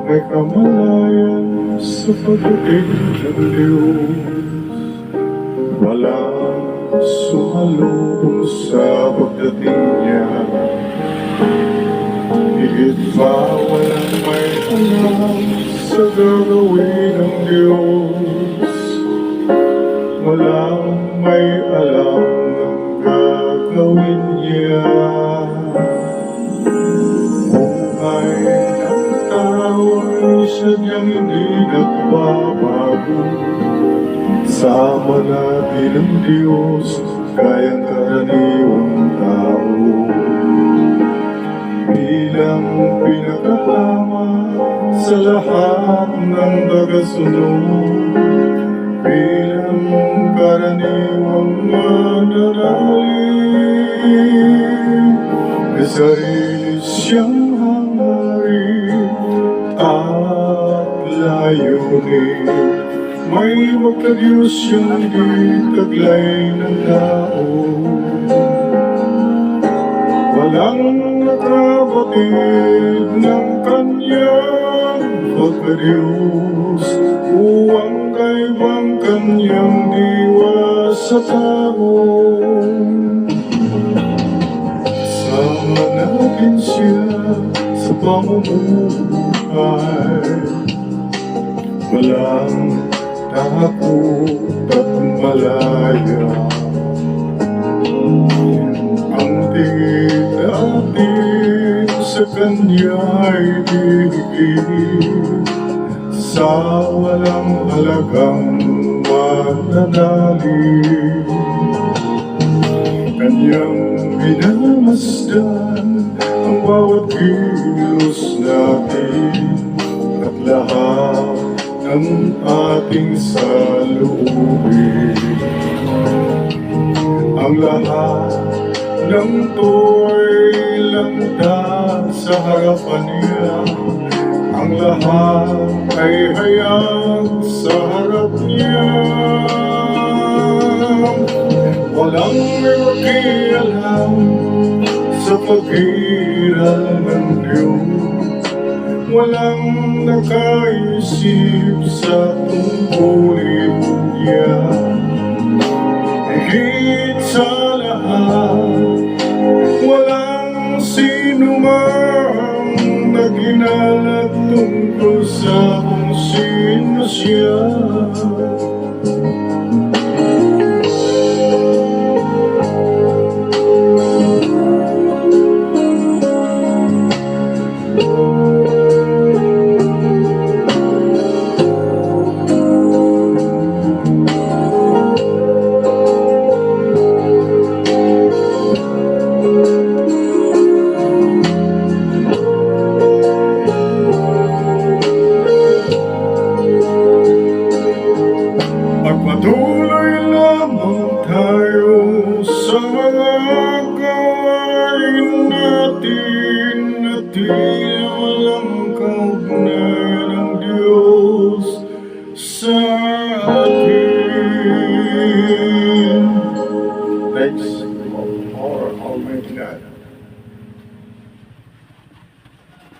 may kamalayan sa pagdating ng Diyos. Walang sumalubong sa pagdating niya. Higit pa walang may alam sa gagawin ng Diyos. Walang may alam ng gagawin niya. Buhay ng tao ay sadyang hindi nagbabago. Sama natin ang Diyos, kayang karaniwang tao. Bilang pinakatama sa lahat ng tagasunod, bilang karaniwang mananalig, may sarili siyang hangarin at layunin. May magka-Diyos yung di taglay ng tao. Walang nakabatid ng kanyang pagka-Diyos. Uwang kaibang kanyang diwa sa tao. Sama natin siya sa pamumuhay. Walang takot at malaya. Ang tingin natin sa kanya'y higit sa walang halagang mananalig. Kanyang minamasdan ang bawat kilos natin at lahat ng ating salubin. Ang lahat ng to'y lantad sa harapan niya. Ang lahat ay hayag sa harap niya. Walang may makialam sa pag-iral ng Diyos. Walang nakaisip sa tungkulin niya. Higit sa lahat, walang sinumang nag-inalad tungkol sa kung sino siya. Pagpatuloy